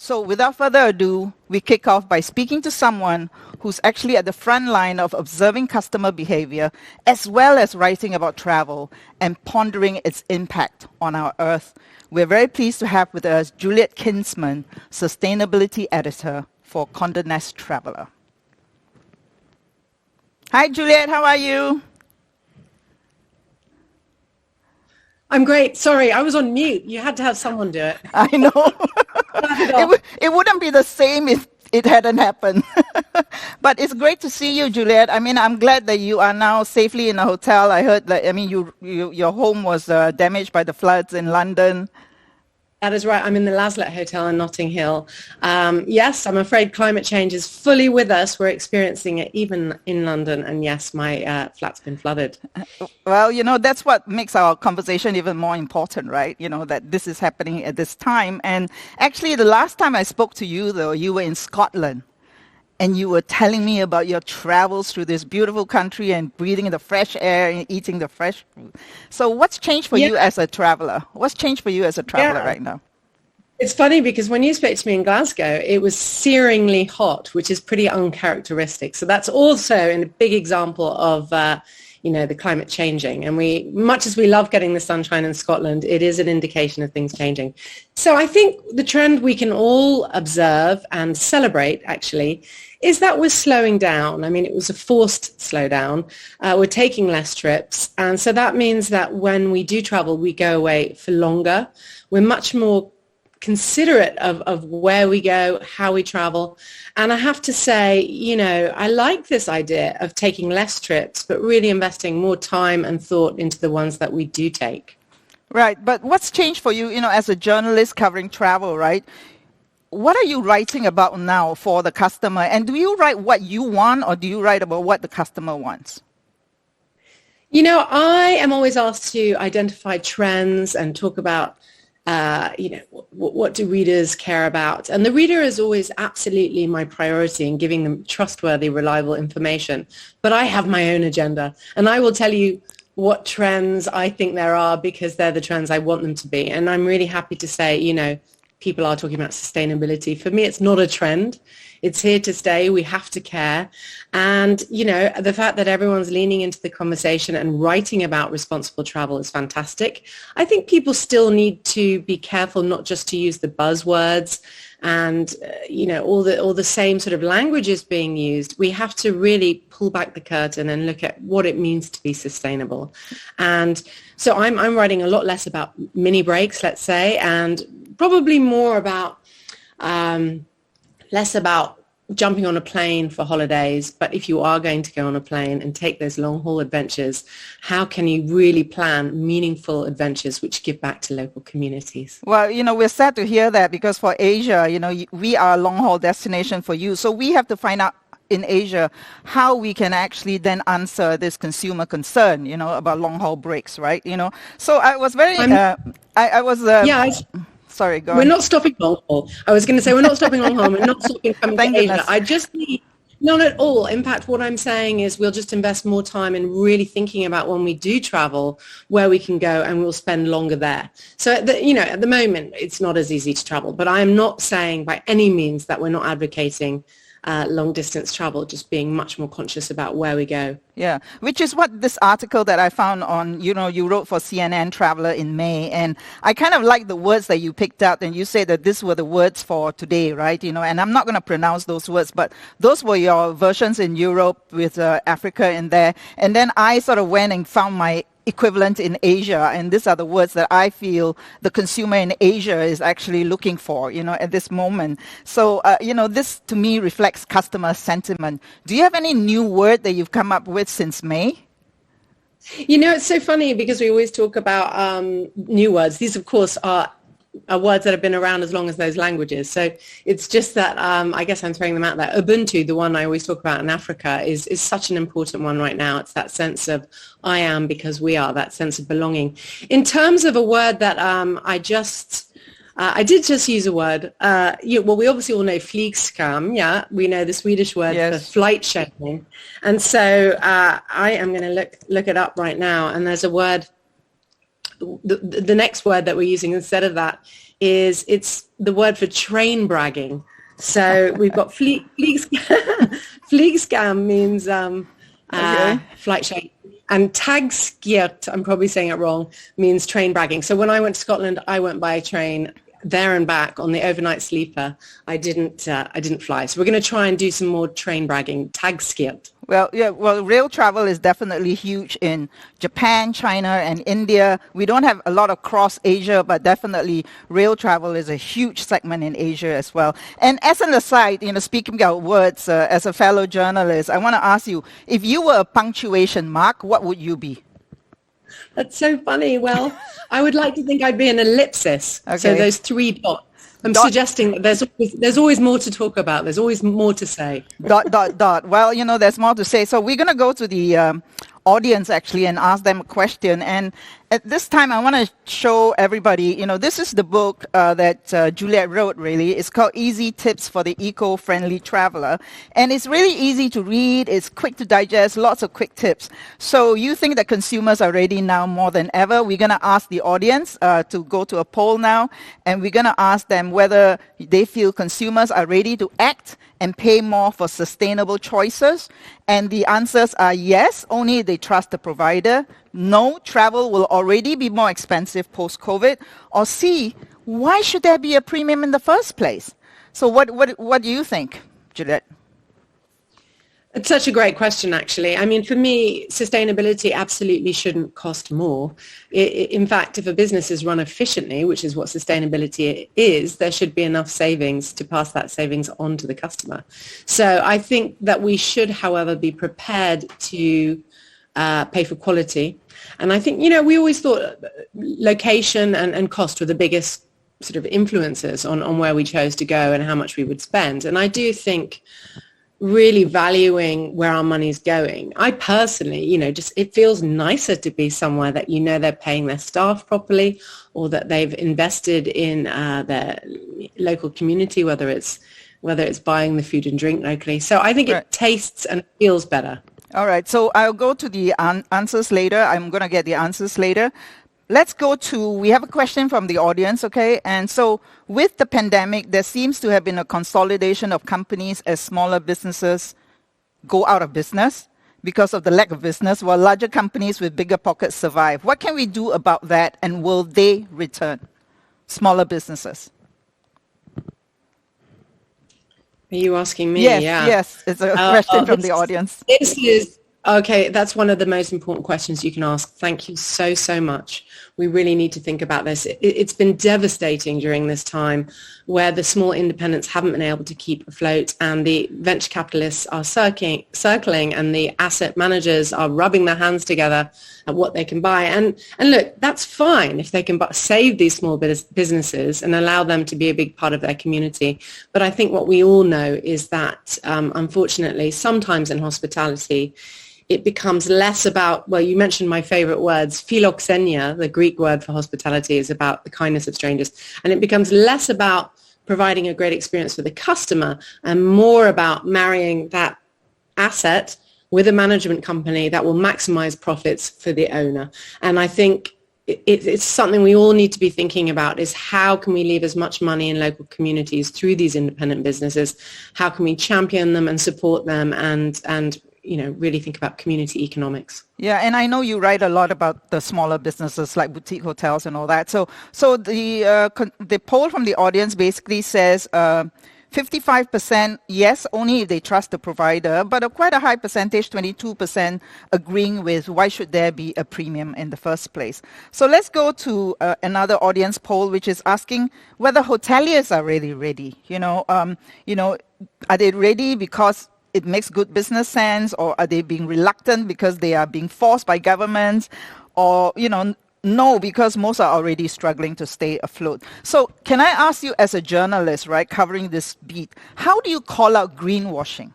So without further ado, we kick off by speaking to someone who's actually at the front line of observing customer behavior, as well as writing about travel and pondering its impact on our Earth. We're very pleased to have with us Juliet Kinsman, Sustainability Editor for Condé Nast Traveler. Hi, Juliet. How are you? I'm great. Sorry, I was on mute. You had to have someone do it. I know. It wouldn't be the same if it hadn't happened. But it's great to see you, Juliet. I mean, I'm glad that you are now safely in a hotel. I heard that, your home was damaged by the floods in London. That is right. I'm in the Laslet Hotel in Notting Hill. Yes, I'm afraid climate change is fully with us. We're experiencing it even in London. And yes, my flat's been flooded. Well, that's what makes our conversation even more important, right? That this is happening at this time. And actually, the last time I spoke to you, though, you were in Scotland. And you were telling me about your travels through this beautiful country and breathing the fresh air and eating the fresh food. So what's changed for you as a traveler? What's changed for you as a traveler right now? It's funny because when you spoke to me in Glasgow, it was searingly hot, which is pretty uncharacteristic. So that's also a big example of the climate changing. And much as we love getting the sunshine in Scotland, it is an indication of things changing. So I think the trend we can all observe and celebrate, actually, is that we're slowing down. I mean, it was a forced slowdown. We're taking less trips. And so that means that when we do travel, we go away for longer. We're much more considerate of where we go, how we travel. And I have to say, I like this idea of taking less trips, but really investing more time and thought into the ones that we do take. Right. But what's changed for you, as a journalist covering travel, right? What are you writing about now for the customer? And do you write what you want, or do you write about what the customer wants? I am always asked to identify trends and talk about what do readers care about? And the reader is always absolutely my priority in giving them trustworthy, reliable information. But I have my own agenda, and I will tell you what trends I think there are because they're the trends I want them to be. And I'm really happy to say, people are talking about sustainability. For me, it's not a trend. It's here to stay. We have to care. And, the fact that everyone's leaning into the conversation and writing about responsible travel is fantastic. I think people still need to be careful not just to use the buzzwords and, all the same sort of languages being used. We have to really pull back the curtain and look at what it means to be sustainable. And so I'm writing a lot less about mini breaks, let's say, and probably more about less about jumping on a plane for holidays. But if you are going to go on a plane and take those long haul adventures, how can you really plan meaningful adventures which give back to local communities? Well, we're sad to hear that because for Asia, we are a long haul destination for you. So we have to find out in Asia how we can actually then answer this consumer concern, about long haul breaks, right? So I was very, Sorry, go on. We're not stopping long haul. I was going to say we're not stopping long haul. We're not stopping coming to Asia. I just need, not at all. In fact, what I'm saying is we'll just invest more time in really thinking about when we do travel, where we can go, and we'll spend longer there. So, at the moment, it's not as easy to travel. But I am not saying by any means that we're not advocating long distance travel, just being much more conscious about where we go. Yeah, which is what this article that I found on, you wrote for CNN Traveler in May. And I kind of like the words that you picked out, and you said that these were the words for today, right? And I'm not going to pronounce those words, but those were your versions in Europe with Africa in there. And then I sort of went and found my equivalent in Asia, and these are the words that I feel the consumer in Asia is actually looking for, at this moment. So, this to me reflects customer sentiment. Do you have any new word that you've come up with since May? It's so funny because we always talk about new words. These, of course, are words that have been around as long as those languages. So it's just that I guess I'm throwing them out there. Ubuntu, the one I always talk about in Africa, is such an important one right now. It's that sense of I am because we are, that sense of belonging. In terms of a word that I did just use a word. We obviously all know flygskam. Yeah, we know the Swedish word for flight shaming. And so I am going to look it up right now. And there's a word the next word that we're using instead of that is it's the word for train bragging. So we've got Flygskam means flight shame. And tagskiert, I'm probably saying it wrong, means train bragging. So when I went to Scotland, I went by train there and back on the overnight sleeper. I didn't fly. So we're going to try and do some more train bragging. Tagskiert. Well, yeah, well, rail travel is definitely huge in Japan, China, and India. We don't have a lot across Asia, but definitely rail travel is a huge segment in Asia as well. And as an aside, speaking about words, as a fellow journalist, I want to ask you, if you were a punctuation mark, what would you be? That's so funny. Well, I would like to think I'd be an ellipsis. Okay. So those 3 dots. I'm suggesting that there's always more to talk about. There's always more to say. ... Well, there's more to say. So we're going to go to the audience actually and ask them a question. And at this time, I want to show everybody, this is the book that Juliet wrote, really. It's called Easy Tips for the Eco-Friendly Traveler. And it's really easy to read. It's quick to digest, lots of quick tips. So you think that consumers are ready now more than ever? We're going to ask the audience to go to a poll now. And we're going to ask them whether they feel consumers are ready to act and pay more for sustainable choices. And the answers are yes, only if they trust the provider. No, travel will already be more expensive post-COVID. Or C, why should there be a premium in the first place? So what do you think, Juliet? It's such a great question, actually. I mean, for me, sustainability absolutely shouldn't cost more. In fact, if a business is run efficiently, which is what sustainability is, there should be enough savings to pass that savings on to the customer. So I think that we should, however, be prepared to pay for quality. And I think, we always thought location and cost were the biggest sort of influences on where we chose to go and how much we would spend. And I do think really valuing where our money's going. I personally, it feels nicer to be somewhere that they're paying their staff properly, or that they've invested in their local community, whether it's buying the food and drink locally. So I think it tastes and feels better. All right. So I'll go to the answers later. I'm going to get the answers later. Let's go to, we have a question from the audience, okay? And so with the pandemic, there seems to have been a consolidation of companies as smaller businesses go out of business because of the lack of business, while larger companies with bigger pockets survive. What can we do about that, and will they return? Smaller businesses. Are you asking me? Yes, yeah. Yes, it's a question from the audience. This is okay. That's one of the most important questions you can ask. Thank you so much. We really need to think about this. It's been devastating during this time, where the small independents haven't been able to keep afloat, and the venture capitalists are circling, and the asset managers are rubbing their hands together at what they can buy. And look, that's fine if they can save these small businesses and allow them to be a big part of their community. But I think what we all know is that, unfortunately, sometimes in hospitality, it becomes less about, well, you mentioned my favorite words, philoxenia, the Greek word for hospitality, is about the kindness of strangers. And it becomes less about providing a great experience for the customer and more about marrying that asset with a management company that will maximize profits for the owner. And I think it's something we all need to be thinking about, is how can we leave as much money in local communities through these independent businesses? How can we champion them and support them and really think about community economics? Yeah, and I know you write a lot about the smaller businesses like boutique hotels and all that. So the poll from the audience basically says 55% yes, only if they trust the provider, but quite a high percentage, 22%, agreeing with why should there be a premium in the first place. So let's go to another audience poll, which is asking whether hoteliers are really ready. Are they ready because it makes good business sense, or are they being reluctant because they are being forced by governments, or, no, because most are already struggling to stay afloat. So can I ask you, as a journalist, right, covering this beat, how do you call out greenwashing?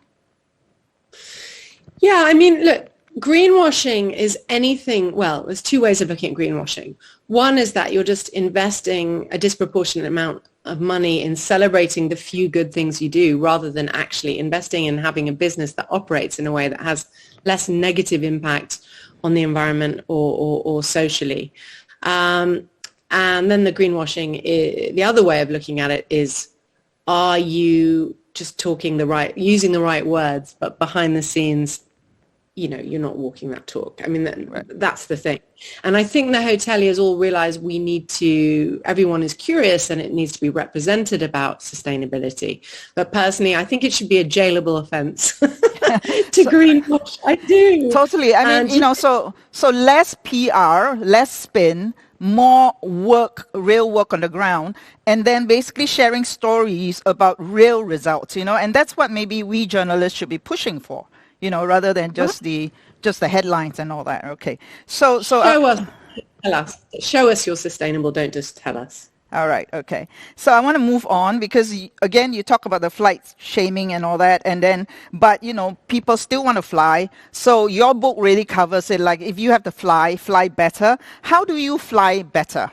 Yeah, I mean, look, greenwashing is anything, well, there's two ways of looking at greenwashing. One is that you're just investing a disproportionate amount of money in celebrating the few good things you do, rather than actually investing in having a business that operates in a way that has less negative impact on the environment or socially. And then the greenwashing, the other way of looking at it is, are you just using the right words, but behind the scenes, you're not walking that talk. I mean, that's the thing. And I think the hoteliers all realize everyone is curious and it needs to be represented about sustainability. But personally, I think it should be a jailable offense to greenwash. I do. Totally. I mean, so less PR, less spin, more work, real work on the ground, and then basically sharing stories about real results, and that's what maybe we journalists should be pushing for, rather than just the headlines and all that. Okay. So show us you're sustainable. Don't just tell us. All right. Okay. So I want to move on because, again, you talk about the flight shaming and all that. But people still want to fly. So your book really covers it. Like if you have to fly better. How do you fly better?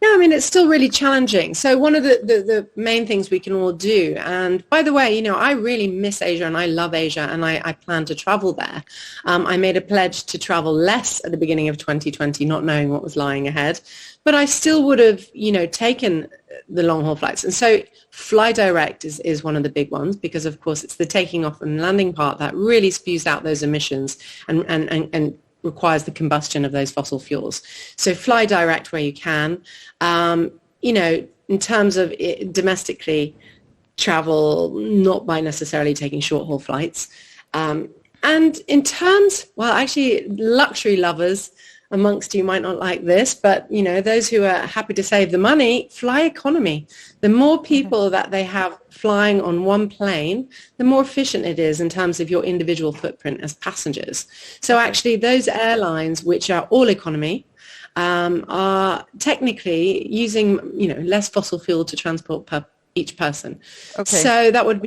Yeah, I mean, it's still really challenging. So one of the main things we can all do, and by the way, I really miss Asia and I love Asia and I plan to travel there. I made a pledge to travel less at the beginning of 2020, not knowing what was lying ahead, but I still would have, taken the long haul flights. And so fly direct is one of the big ones because of course it's the taking off and landing part that really spews out those emissions and requires the combustion of those fossil fuels. So fly direct where you can. In terms of domestically travel, not by necessarily taking short haul flights. And in terms, actually luxury lovers amongst you might not like this, but those who are happy to save the money, fly economy. The more people that they have flying on one plane, the more efficient it is in terms of your individual footprint as passengers. So actually those airlines which are all economy are technically using less fossil fuel to transport each person. Okay. So that would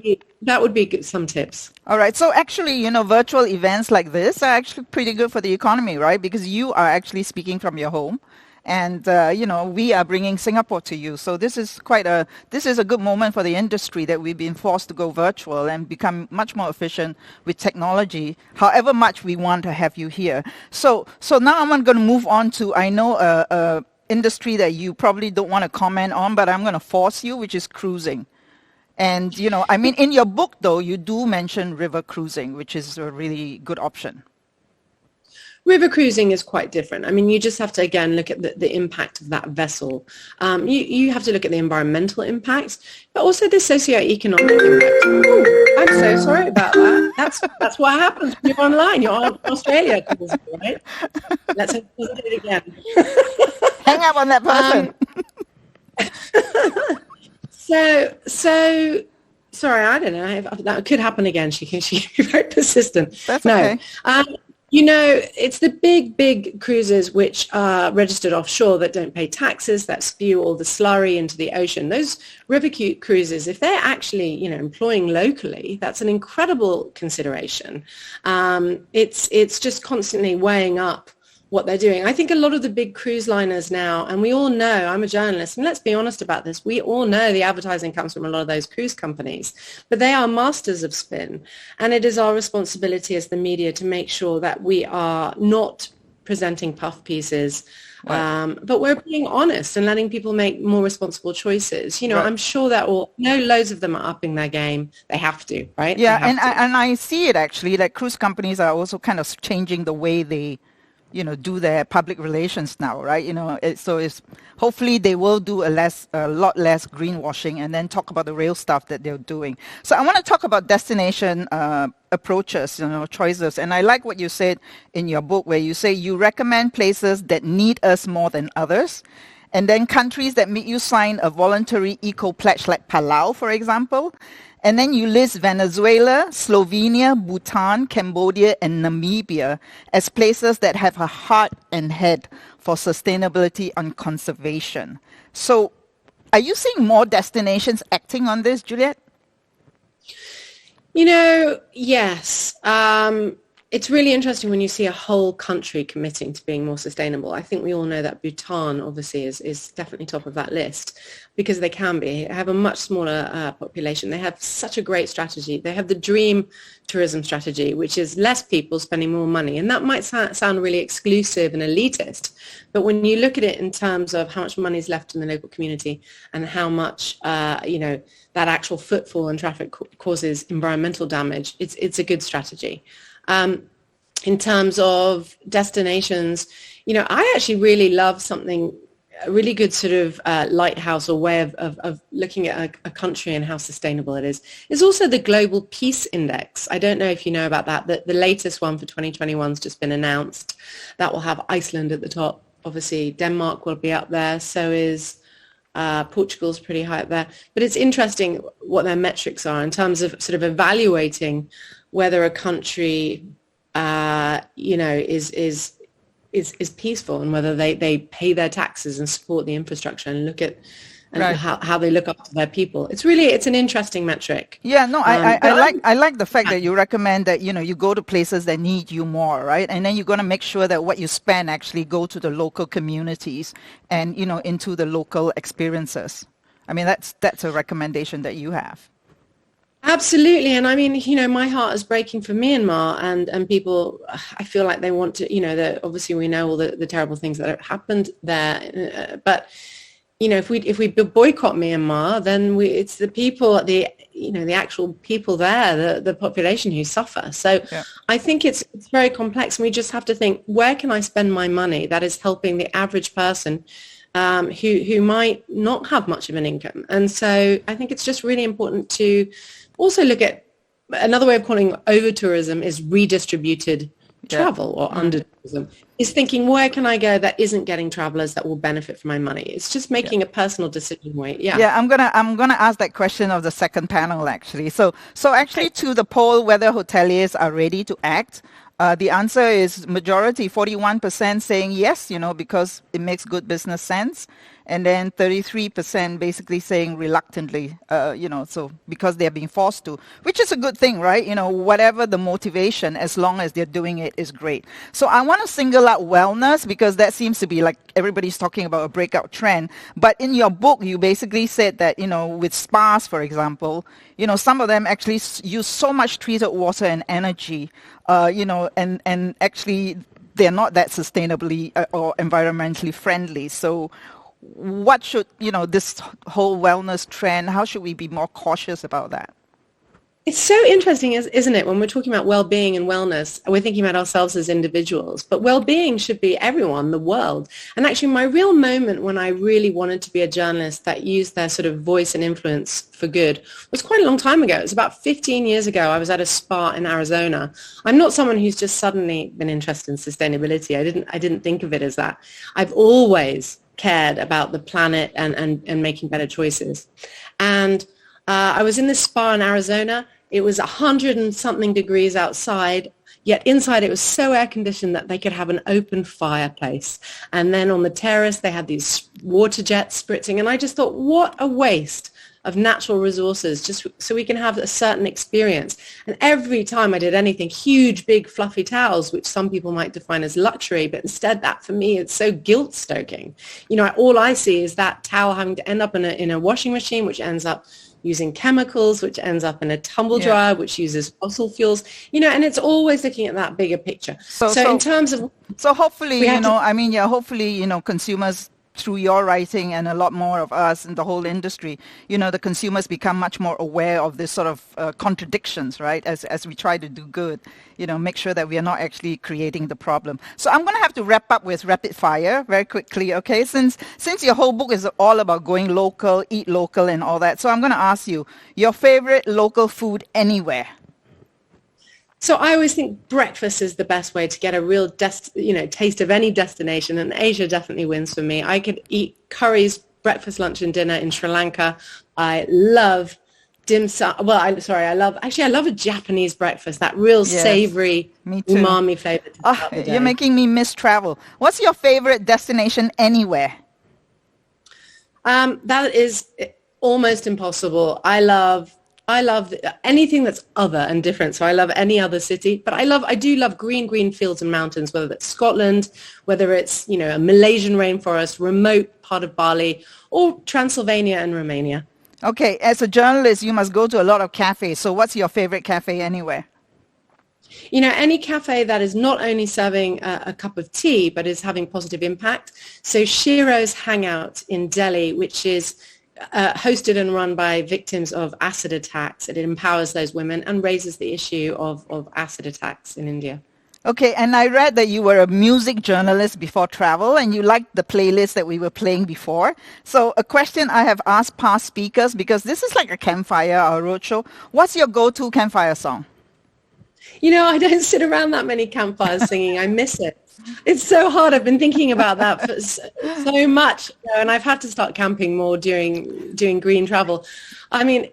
be some tips. All right. So actually, virtual events like this are actually pretty good for the economy, right? Because you are actually speaking from your home. And, we are bringing Singapore to you. So this is a good moment for the industry that we've been forced to go virtual and become much more efficient with technology, however much we want to have you here. So now I'm going to move on to, I know, industry that you probably don't want to comment on, but I'm going to force you, which is cruising. And, in your book, though, you do mention river cruising, which is a really good option. River cruising is quite different. I mean, you just have to, again, look at the impact of that vessel. You have to look at the environmental impacts, but also the socioeconomic impact. Ooh, I'm so sorry about that. That's what happens when you're online. You're on Australia, right? Let's do it again. Hang up on that person. So sorry, I don't know. That could happen again. She can be very persistent. That's okay. It's the big cruises which are registered offshore that don't pay taxes, that spew all the slurry into the ocean. Those river cruises, if they're actually, employing locally, that's an incredible consideration. It's just constantly weighing up what they're doing. I think a lot of the big cruise liners now, and we all know, I'm a journalist, and let's be honest about this, we all know the advertising comes from a lot of those cruise companies, but they are masters of spin. And it is our responsibility as the media to make sure that we are not presenting puff pieces, right. But we're being honest and letting people make more responsible choices. Right. I'm sure that loads of them are upping their game. They have to, right? Yeah, and I see it actually, like cruise companies are also kind of changing the way they do their public relations now, right? So hopefully they will do a lot less greenwashing and then talk about the real stuff that they're doing. So I want to talk about destination approaches, choices. And I like what you said in your book where you say you recommend places that need us more than others. And then countries that make you sign a voluntary eco-pledge like Palau, for example. And then you list Venezuela, Slovenia, Bhutan, Cambodia, and Namibia as places that have a heart and head for sustainability and conservation. So are you seeing more destinations acting on this, Juliet? Yes. It's really interesting when you see a whole country committing to being more sustainable. I think we all know that Bhutan obviously is definitely top of that list because they can be. They have a much smaller population. They have such a great strategy. They have the dream tourism strategy, which is less people spending more money. And that might sound really exclusive and elitist. But when you look at it in terms of how much money is left in the local community and how much, that actual footfall and traffic causes environmental damage, it's a good strategy. In terms of destinations, I actually really love a really good sort of lighthouse or way of looking at a country and how sustainable it is also the Global Peace Index. I don't know if you know about that. The latest one for 2021 has just been announced. That will have Iceland at the top. Obviously, Denmark will be up there. So is Portugal's pretty high up there. But it's interesting what their metrics are in terms of sort of evaluating whether a country, is peaceful and whether they pay their taxes and support the infrastructure and look at right. how they look after their people. It's an interesting metric. Yeah, no, I like the fact that you recommend that, you go to places that need you more, right? And then you're going to make sure that what you spend actually go to the local communities and, into the local experiences. I mean, that's a recommendation that you have. Absolutely. And I mean, my heart is breaking for Myanmar and people, I feel like they want to, obviously we know all the terrible things that have happened there. But, if we boycott Myanmar, then it's the people, the actual people there, the population who suffer. So yeah. I think it's very complex. And we just have to think, where can I spend my money that is helping the average person who might not have much of an income? And so I think it's just really important to also look at another way of calling over-tourism is redistributed travel or under-tourism. Is thinking, where can I go that isn't getting travelers that will benefit from my money? It's just making a personal decision. Yeah, I'm gonna ask that question of the second panel actually. So actually to the poll whether hoteliers are ready to act, the answer is majority, 41% saying yes, because it makes good business sense. And then 33% basically saying reluctantly, so because they're being forced to, which is a good thing, right? Whatever the motivation, as long as they're doing it is great. So I want to single out wellness because that seems to be like everybody's talking about a breakout trend. But in your book, you basically said that, with spas, for example, some of them actually use so much treated water and energy, and actually they're not that sustainably or environmentally friendly. So what should, this whole wellness trend, how should we be more cautious about that? It's so interesting, isn't it? When we're talking about well-being and wellness, we're thinking about ourselves as individuals, but well-being should be everyone, the world. And actually my real moment when I really wanted to be a journalist that used their sort of voice and influence for good was quite a long time ago. It was about 15 years ago. I was at a spa in Arizona. I'm not someone who's just suddenly been interested in sustainability. I didn't think of it as that. I've always cared about the planet and making better choices. And I was in this spa in Arizona. It was 100 and something degrees outside, yet inside it was so air conditioned that they could have an open fireplace. And then on the terrace, they had these water jets spritzing. And I just thought, what a waste of natural resources just so we can have a certain experience. And every time I did anything, huge, big, fluffy towels, which some people might define as luxury, but instead that for me, it's so guilt-stoking. All I see is that towel having to end up in a washing machine, which ends up using chemicals, which ends up in a tumble dryer, which uses fossil fuels, and it's always looking at that bigger picture. So in terms of... So hopefully, hopefully, consumers, through your writing and a lot more of us in the whole industry, the consumers become much more aware of this sort of contradictions, right? As we try to do good, make sure that we are not actually creating the problem. So I'm going to have to wrap up with rapid fire very quickly, okay? Since your whole book is all about going local, eat local and all that. So I'm going to ask you, your favorite local food anywhere? So I always think breakfast is the best way to get a real taste of any destination, and Asia definitely wins for me. I could eat curries, breakfast, lunch, and dinner in Sri Lanka. I love dim sum. Well, I love a Japanese breakfast. That real savory, umami flavor. You're making me miss travel. What's your favorite destination anywhere? That is almost impossible. I love I love anything that's other and different. So I love any other city, but I do love green fields and mountains, whether it's Scotland, whether it's, a Malaysian rainforest, remote part of Bali, or Transylvania and Romania. Okay, as a journalist, you must go to a lot of cafes. So what's your favorite cafe anywhere? Any cafe that is not only serving a cup of tea, but is having positive impact. So Shiro's Hangout in Delhi, which is hosted and run by victims of acid attacks. It empowers those women and raises the issue of acid attacks in India. Okay, and I read that you were a music journalist before travel and you liked the playlist that we were playing before. So a question I have asked past speakers, because this is like a campfire or a roadshow, what's your go-to campfire song? I don't sit around that many campfires singing. I miss it. It's so hard. I've been thinking about that for so much, and I've had to start camping more doing green travel. I mean,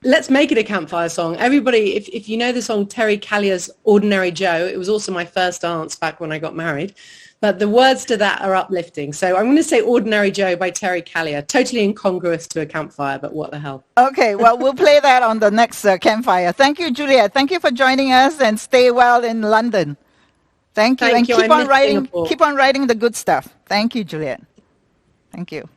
let's make it a campfire song. Everybody, if you know the song Terry Callier's Ordinary Joe, it was also my first dance back when I got married. But the words to that are uplifting. So I'm going to say Ordinary Joe by Terry Callier. Totally incongruous to a campfire, but what the hell. Okay, well, we'll play that on the next campfire. Thank you, Juliet. Thank you for joining us, and stay well in London. Thank you. Thank you. Keep on writing the good stuff. Thank you, Juliet. Thank you.